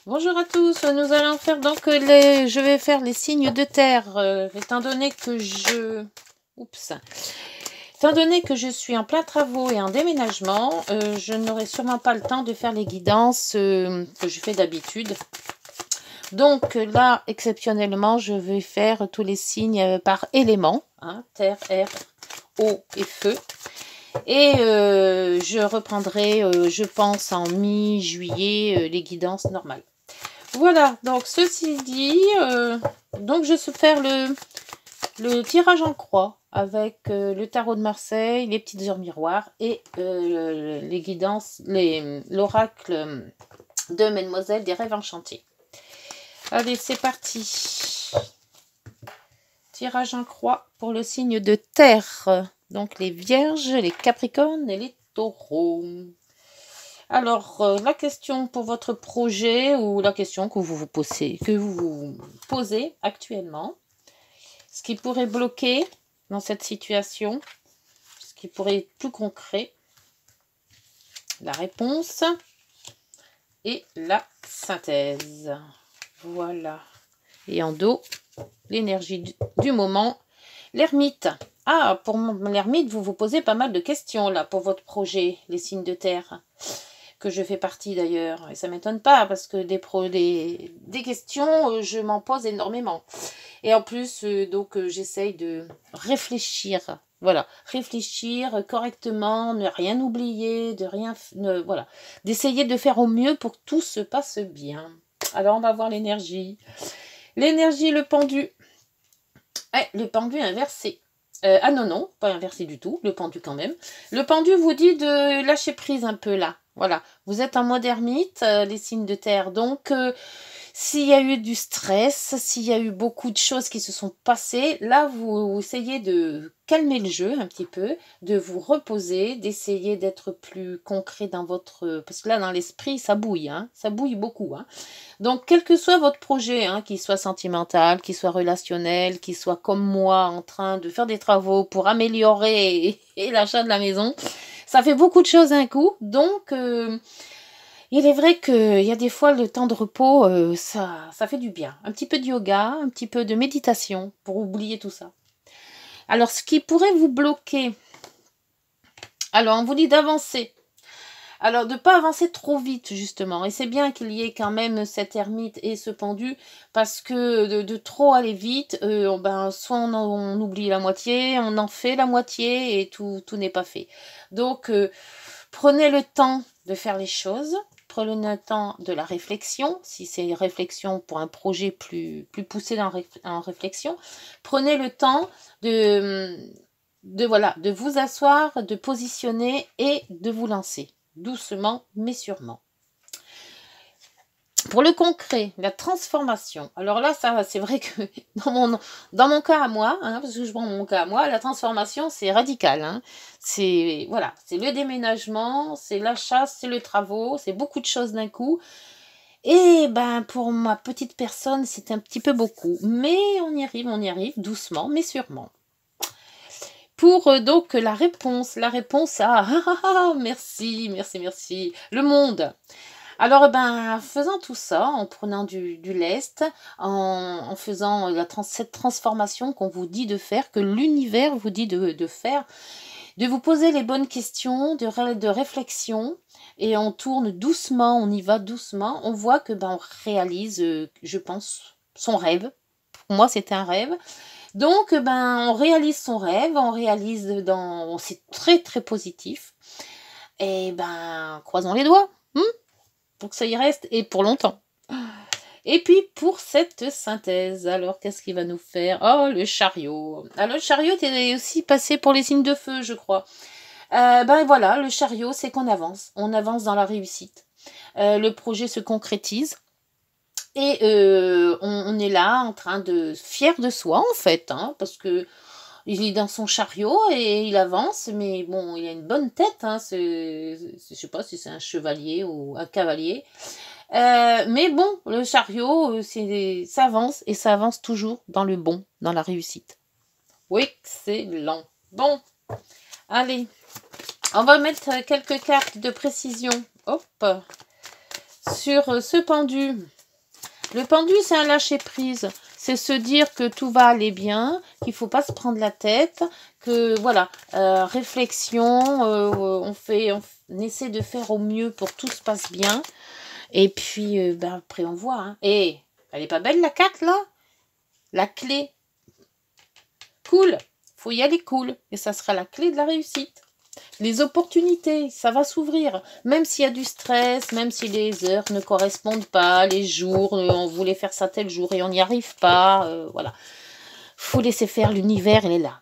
Bonjour à tous, nous allons faire donc je vais faire les signes de terre, étant donné que étant donné que je suis en plein travaux et en déménagement, je n'aurai sûrement pas le temps de faire les guidances que je fais d'habitude. Donc là, exceptionnellement, je vais faire tous les signes par éléments, hein, terre, air, eau et feu. Et je reprendrai, je pense, en mi-juillet, les guidances normales. Voilà, donc ceci dit, donc je vais faire le tirage en croix avec le tarot de Marseille, les petites heures miroirs et les guidances, l'oracle de Mademoiselle des Rêves Enchantés. Allez, c'est parti. Tirage en croix pour le signe de terre. Donc les vierges, les capricornes et les taureaux. Alors, la question pour votre projet ou la question que vous vous posez actuellement, ce qui pourrait bloquer dans cette situation, ce qui pourrait être plus concret, la réponse et la synthèse. Voilà. Et en dos, l'énergie du moment, l'ermite. Ah, pour l'ermite, vous vous posez pas mal de questions là pour votre projet, les signes de terre, que je fais partie d'ailleurs. Et ça ne m'étonne pas parce que des questions, je m'en pose énormément. Et en plus, j'essaye de réfléchir. Voilà, réfléchir correctement, ne rien oublier, voilà, d'essayer de faire au mieux pour que tout se passe bien. Alors, on va voir l'énergie. L'énergie, le pendu. Le pendu inversé. Ah non, pas inversé du tout, le pendu quand même. Le pendu vous dit de lâcher prise un peu là. Voilà, vous êtes en mode ermite, les signes de terre. Donc, s'il y a eu du stress, s'il y a eu beaucoup de choses qui se sont passées, là, vous essayez de calmer le jeu un petit peu, de vous reposer, d'essayer d'être plus concret dans votre... Parce que là, dans l'esprit, ça bouille, hein, ça bouille beaucoup, hein. Donc, quel que soit votre projet, hein, qu'il soit sentimental, qu'il soit relationnel, qu'il soit comme moi, en train de faire des travaux pour améliorer et l'achat de la maison, ça fait beaucoup de choses d'un coup. Donc, il est vrai qu'il y a des fois, le temps de repos, ça fait du bien. Un petit peu de yoga, un petit peu de méditation pour oublier tout ça. Alors, ce qui pourrait vous bloquer, alors on vous dit d'avancer. Alors, de ne pas avancer trop vite, justement. Et c'est bien qu'il y ait quand même cette ermite et ce pendu, parce que de trop aller vite, soit on oublie la moitié, on en fait la moitié et tout n'est pas fait. Donc, prenez le temps de faire les choses. Prenez le temps de la réflexion, si c'est une réflexion pour un projet plus poussé en réflexion. Prenez le temps de vous asseoir, de positionner et de vous lancer. Doucement, mais sûrement. Pour le concret, la transformation. Alors là, ça, c'est vrai que dans mon cas à moi, hein, parce que je prends mon cas à moi, la transformation, c'est radical. Hein. C'est le déménagement, c'est l'achat, c'est le travaux, c'est beaucoup de choses d'un coup. Et pour ma petite personne, c'est un petit peu beaucoup. Mais on y arrive, doucement, mais sûrement. Pour donc la réponse merci, le monde. Alors faisant tout ça, en prenant du lest, en faisant cette transformation qu'on vous dit de faire, que l'univers vous dit de faire, de vous poser les bonnes questions, de réflexion, et on tourne doucement, on y va doucement, on voit que on réalise, je pense, son rêve. Pour moi, c'était un rêve. Donc, on réalise son rêve, c'est très, très positif. Et croisons les doigts, pour que ça y reste, et pour longtemps. Et puis, pour cette synthèse, alors, qu'est-ce qu'il va nous faire? Oh, le chariot. Alors, le chariot est aussi passé pour les signes de feu, je crois. Voilà, le chariot, c'est qu'on avance. On avance dans la réussite. Le projet se concrétise. Et on est là en train de fier de soi en fait, hein, parce que il est dans son chariot et il avance, mais bon, il a une bonne tête, hein, je sais pas si c'est un chevalier ou un cavalier. Mais bon, le chariot, ça avance et ça avance toujours dans le bon, dans la réussite. Oui, excellent. Bon, allez, on va mettre quelques cartes de précision. Hop, sur ce pendu. Le pendu, c'est un lâcher-prise. C'est se dire que tout va aller bien, qu'il ne faut pas se prendre la tête, que voilà, réflexion, on essaie de faire au mieux pour que tout se passe bien. Et puis, ben, après, on voit. Hein. Et elle est pas belle, la carte, là? La clé. Cool. Faut y aller cool. Et ça sera la clé de la réussite. Les opportunités, ça va s'ouvrir. Même s'il y a du stress, même si les heures ne correspondent pas, les jours, on voulait faire ça tel jour et on n'y arrive pas. Voilà. Faut laisser faire, l'univers, il est là.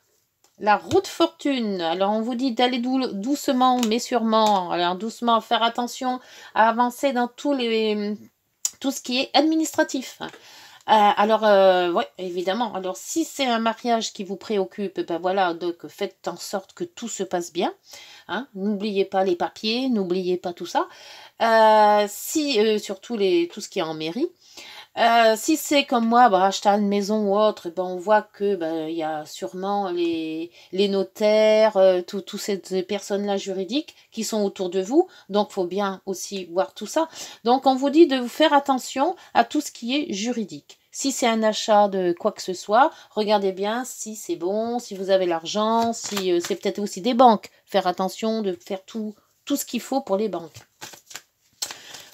La route fortune. Alors, on vous dit d'aller doucement, mais sûrement. Alors, doucement, faire attention à avancer dans tout ce qui est administratif. Ouais, évidemment. Alors, si c'est un mariage qui vous préoccupe, ben voilà, donc faites en sorte que tout se passe bien. Hein. N'oubliez pas les papiers, n'oubliez pas tout ça. Surtout tout ce qui est en mairie. Si c'est comme moi, bah, acheter une maison ou autre, ben on voit que il y a sûrement les notaires, toutes ces personnes-là juridiques qui sont autour de vous. Donc, il faut bien aussi voir tout ça. Donc, on vous dit de vous faire attention à tout ce qui est juridique. Si c'est un achat de quoi que ce soit, regardez bien si c'est bon, si vous avez l'argent, si c'est peut-être aussi des banques. Faire attention de faire tout ce qu'il faut pour les banques.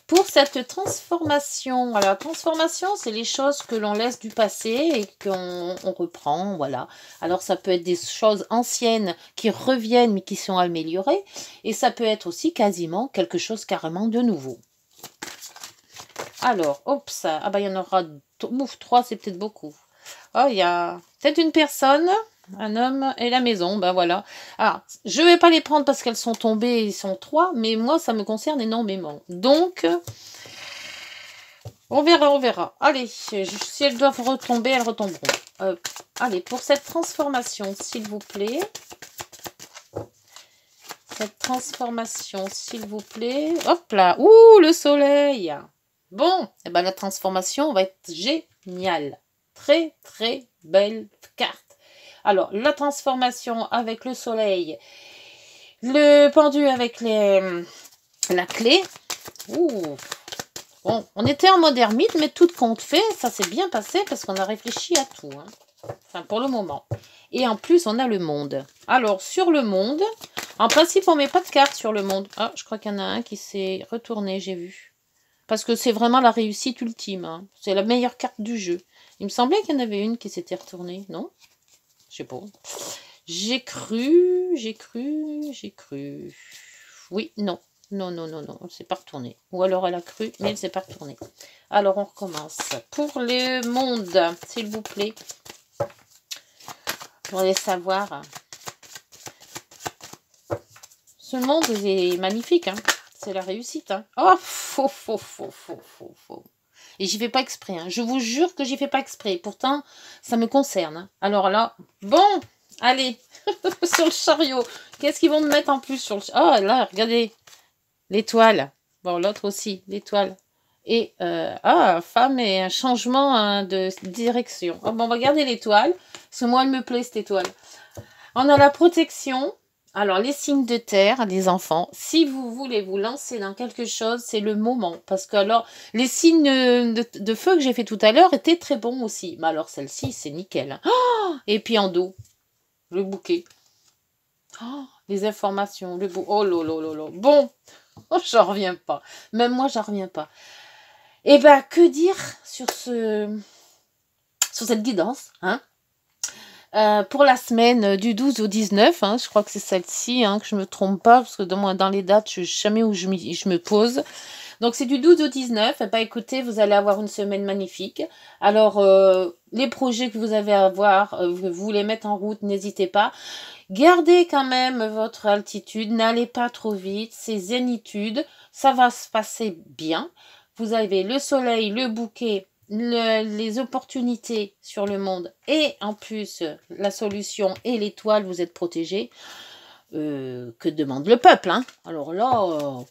Pour cette transformation, alors la transformation, c'est les choses que l'on laisse du passé et qu'on reprend, voilà. Alors ça peut être des choses anciennes qui reviennent mais qui sont améliorées, et ça peut être aussi quasiment quelque chose carrément de nouveau. Alors, hop, ça, ah bah il y en aura, ouf, 3 c'est peut-être beaucoup. Oh, il y a peut-être une personne, un homme et la maison, ben voilà. Alors, je ne vais pas les prendre parce qu'elles sont tombées, ils sont 3, mais moi, ça me concerne énormément. Donc, on verra. Allez, si elles doivent retomber, elles retomberont. Allez, pour cette transformation, s'il vous plaît. Cette transformation, s'il vous plaît. Hop là, ouh, le soleil. Bon, eh ben, la transformation va être géniale. Très, très belle carte. Alors, la transformation avec le soleil, le pendu avec la clé. Ouh. Bon, on était en mode ermite, mais tout compte fait, ça s'est bien passé parce qu'on a réfléchi à tout. Hein. Enfin, pour le moment. Et en plus, on a le monde. Alors, sur le monde, en principe, on ne met pas de carte sur le monde. Ah, je crois qu'il y en a un qui s'est retourné, j'ai vu. Parce que c'est vraiment la réussite ultime. Hein. C'est la meilleure carte du jeu. Il me semblait qu'il y en avait une qui s'était retournée, non? Je sais pas. J'ai cru. Oui, non. Non, elle s'est pas retournée. Ou alors elle a cru, mais elle s'est pas retournée. Alors on recommence. Pour le monde, s'il vous plaît. Je voudrais savoir. Ce monde est magnifique, hein. C'est la réussite, hein. Oh, faux. Et j'y fais pas exprès, hein. Je vous jure que j'y fais pas exprès. Pourtant, ça me concerne. Hein. Alors là, bon, allez, sur le chariot. Qu'est-ce qu'ils vont me mettre en plus sur le chariot? Oh, là, regardez. L'étoile. Bon, l'autre aussi, l'étoile. Et, femme et un changement hein, de direction. Oh, bon, on va garder l'étoile. Parce que moi, elle me plaît, cette étoile. On a la protection. Alors, les signes de terre, les enfants, si vous voulez vous lancer dans quelque chose, c'est le moment. Parce que, alors, les signes de feu que j'ai fait tout à l'heure étaient très bons aussi. Mais alors, celle-ci, c'est nickel. Hein. Oh, et puis, en dos, le bouquet. Oh, les informations, le bouquet. Oh, là. Bon, j'en reviens pas. Même moi, j'en reviens pas. Eh bien, que dire sur cette guidance, hein? Pour la semaine du 12 au 19, hein, je crois que c'est celle-ci, hein, que je ne me trompe pas, parce que dans les dates, je ne sais jamais où je me pose. Donc, c'est du 12 au 19. Eh ben, écoutez, vous allez avoir une semaine magnifique. Alors, les projets que vous avez à avoir, vous les mettre en route, n'hésitez pas. Gardez quand même votre altitude, n'allez pas trop vite, c'est zénitude, ça va se passer bien. Vous avez le soleil, le bouquet, les opportunités sur le monde et en plus la solution et l'étoile, vous êtes protégés. Que demande le peuple, hein? Alors là,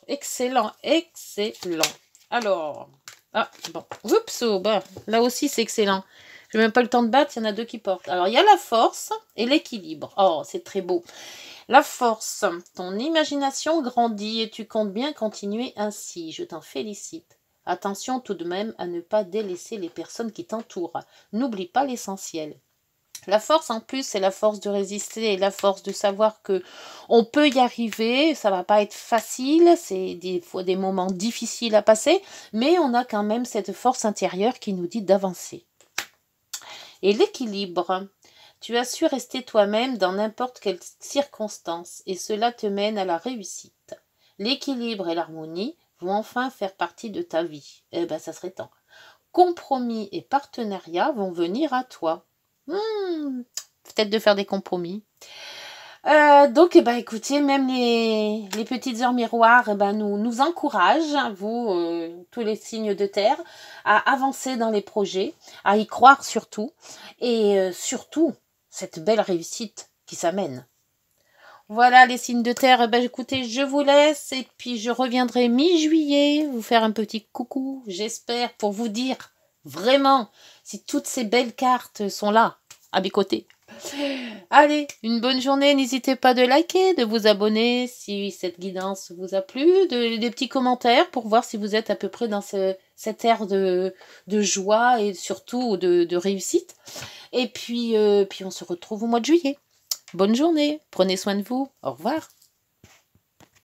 excellent. Alors, bon, oups, là aussi c'est excellent. Je n'ai même pas le temps de battre, il y en a 2 qui portent. Alors, il y a la force et l'équilibre. Oh, c'est très beau. La force, ton imagination grandit et tu comptes bien continuer ainsi. Je t'en félicite. Attention tout de même à ne pas délaisser les personnes qui t'entourent. N'oublie pas l'essentiel. La force en plus, c'est la force de résister et la force de savoir que on peut y arriver. Ça va pas être facile, c'est des fois des moments difficiles à passer, mais on a quand même cette force intérieure qui nous dit d'avancer. Et l'équilibre. Tu as su rester toi-même dans n'importe quelle circonstance et cela te mène à la réussite. L'équilibre et l'harmonie vont enfin faire partie de ta vie. Eh ben, ça serait temps. Compromis et partenariat vont venir à toi. Peut-être de faire des compromis. Donc, écoutez, même les petites heures miroirs nous encouragent, vous, tous les signes de terre, à avancer dans les projets, à y croire surtout, et surtout, cette belle réussite qui s'amène. Voilà les signes de terre, écoutez, je vous laisse, et puis je reviendrai mi-juillet, vous faire un petit coucou, j'espère, pour vous dire, vraiment, si toutes ces belles cartes sont là, à mes côtés. Allez, une bonne journée, n'hésitez pas de liker, de vous abonner si cette guidance vous a plu, des petits commentaires pour voir si vous êtes à peu près dans cette ère de joie et surtout de réussite. Et puis on se retrouve au mois de juillet. Bonne journée, prenez soin de vous, au revoir.